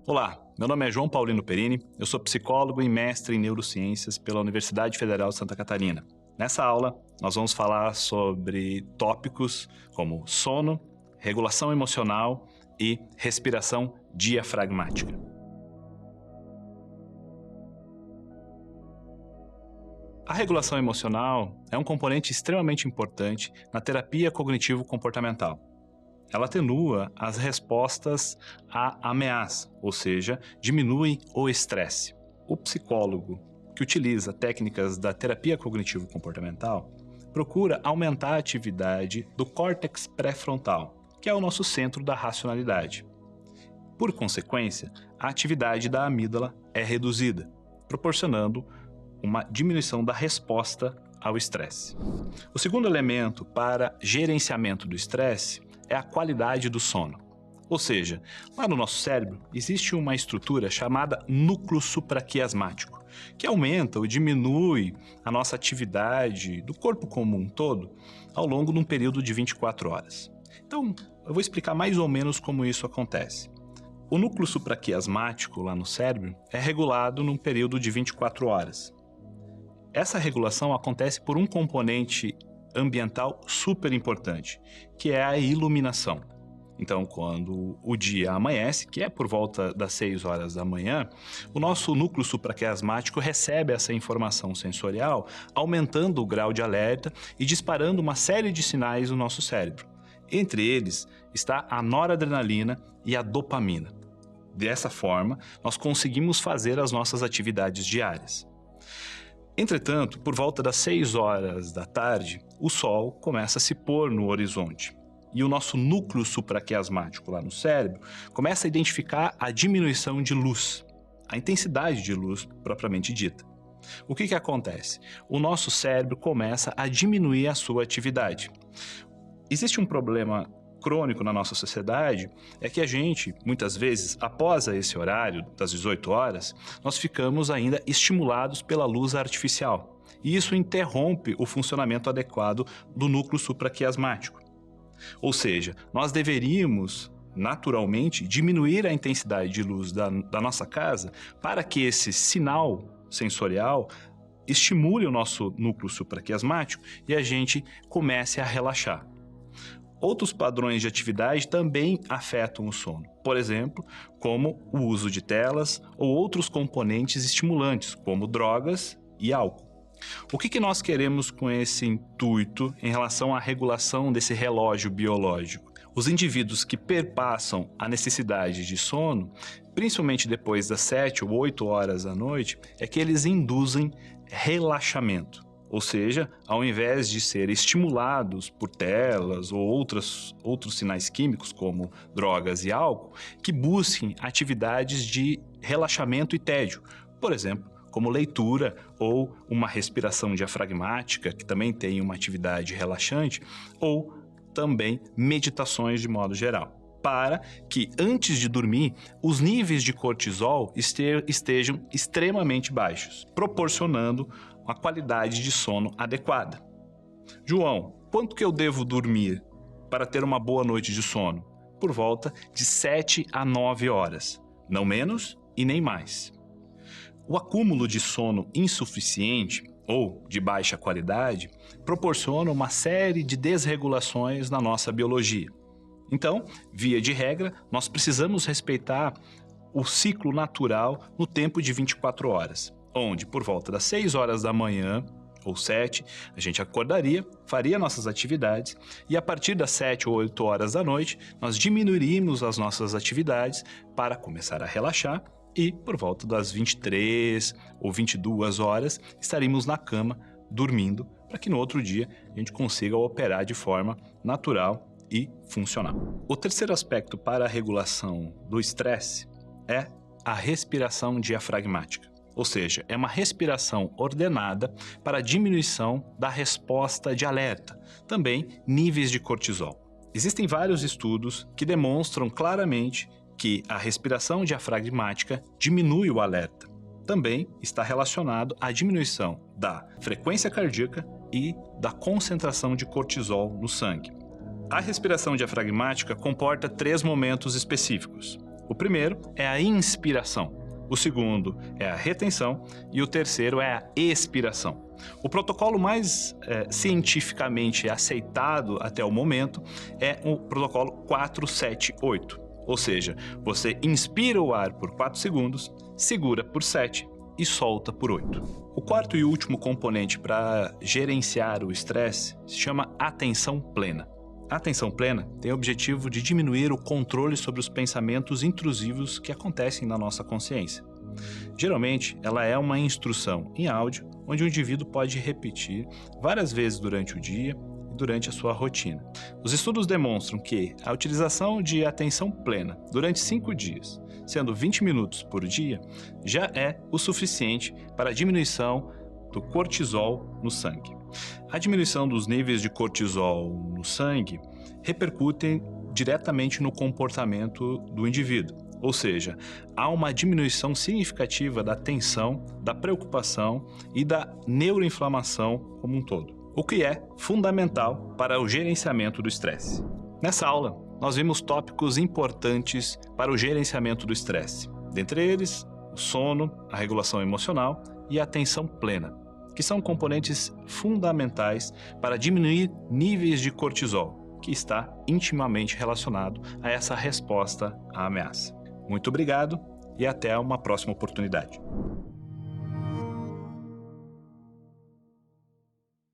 Olá, meu nome é João Paulino Perini, eu sou psicólogo e mestre em neurociências pela Universidade Federal de Santa Catarina. Nessa aula, nós vamos falar sobre tópicos como sono, regulação emocional e respiração diafragmática. A regulação emocional é um componente extremamente importante na terapia cognitivo-comportamental. Ela atenua as respostas à ameaça, ou seja, diminui o estresse. O psicólogo que utiliza técnicas da terapia cognitivo-comportamental procura aumentar a atividade do córtex pré-frontal, que é o nosso centro da racionalidade. Por consequência, a atividade da amígdala é reduzida, proporcionando uma diminuição da resposta ao estresse. O segundo elemento para gerenciamento do estresse é a qualidade do sono. Ou seja, lá no nosso cérebro existe uma estrutura chamada núcleo supraquiasmático, que aumenta ou diminui a nossa atividade do corpo como um todo ao longo de um período de 24 horas. Então, eu vou explicar mais ou menos como isso acontece. O núcleo supraquiasmático lá no cérebro é regulado num período de 24 horas. Essa regulação acontece por um componente ambiental super importante, que é a iluminação. Então, quando o dia amanhece, que é por volta das 6 horas da manhã, o nosso núcleo supraquiasmático recebe essa informação sensorial, aumentando o grau de alerta e disparando uma série de sinais no nosso cérebro. Entre eles está a noradrenalina e a dopamina. Dessa forma, nós conseguimos fazer as nossas atividades diárias. Entretanto, por volta das 6 horas da tarde, o sol começa a se pôr no horizonte e o nosso núcleo supraquiasmático lá no cérebro começa a identificar a diminuição de luz, a intensidade de luz propriamente dita. O que acontece? O nosso cérebro começa a diminuir a sua atividade. Existe um problema crônico na nossa sociedade, é que a gente, muitas vezes, após esse horário das 18 horas, nós ficamos ainda estimulados pela luz artificial. E isso interrompe o funcionamento adequado do núcleo supraquiasmático. Ou seja, nós deveríamos, naturalmente, diminuir a intensidade de luz da nossa casa para que esse sinal sensorial estimule o nosso núcleo supraquiasmático e a gente comece a relaxar. Outros padrões de atividade também afetam o sono, por exemplo, como o uso de telas ou outros componentes estimulantes, como drogas e álcool. O que nós queremos com esse intuito em relação à regulação desse relógio biológico? Os indivíduos que perpassam a necessidade de sono, principalmente depois das 7 ou 8 horas da noite, é que eles induzem relaxamento. Ou seja, ao invés de serem estimulados por telas ou outros sinais químicos, como drogas e álcool, que busquem atividades de relaxamento e tédio, por exemplo, como leitura ou uma respiração diafragmática, que também tem uma atividade relaxante, ou também meditações de modo geral, para que antes de dormir os níveis de cortisol estejam extremamente baixos, proporcionando uma qualidade de sono adequada. João, quanto que eu devo dormir para ter uma boa noite de sono? Por volta de 7 a 9 horas, não menos e nem mais. O acúmulo de sono insuficiente ou de baixa qualidade proporciona uma série de desregulações na nossa biologia. Então, via de regra, nós precisamos respeitar o ciclo natural no tempo de 24 horas, onde por volta das 6 horas da manhã ou 7, a gente acordaria, faria nossas atividades e a partir das 7 ou 8 horas da noite, nós diminuiríamos as nossas atividades para começar a relaxar e por volta das 23 ou 22 horas estaríamos na cama dormindo para que no outro dia a gente consiga operar de forma natural e funcional. O terceiro aspecto para a regulação do estresse é a respiração diafragmática. Ou seja, é uma respiração ordenada para a diminuição da resposta de alerta, também níveis de cortisol. Existem vários estudos que demonstram claramente que a respiração diafragmática diminui o alerta. Também está relacionado à diminuição da frequência cardíaca e da concentração de cortisol no sangue. A respiração diafragmática comporta 3 momentos específicos. O primeiro é a inspiração, o segundo é a retenção e o terceiro é a expiração. O protocolo mais cientificamente aceitado até o momento é o protocolo 4-7-8, ou seja, você inspira o ar por 4 segundos, segura por 7 e solta por 8. O quarto e último componente para gerenciar o estresse se chama atenção plena. A atenção plena tem o objetivo de diminuir o controle sobre os pensamentos intrusivos que acontecem na nossa consciência. Geralmente, ela é uma instrução em áudio, onde o indivíduo pode repetir várias vezes durante o dia e durante a sua rotina. Os estudos demonstram que a utilização de atenção plena durante 5 dias, sendo 20 minutos por dia, já é o suficiente para a diminuição do cortisol no sangue. A diminuição dos níveis de cortisol no sangue repercutem diretamente no comportamento do indivíduo, ou seja, há uma diminuição significativa da tensão, da preocupação e da neuroinflamação como um todo, o que é fundamental para o gerenciamento do estresse. Nessa aula, nós vimos tópicos importantes para o gerenciamento do estresse, dentre eles o sono, a regulação emocional e a atenção plena, que são componentes fundamentais para diminuir níveis de cortisol, que está intimamente relacionado a essa resposta à ameaça. Muito obrigado e até uma próxima oportunidade.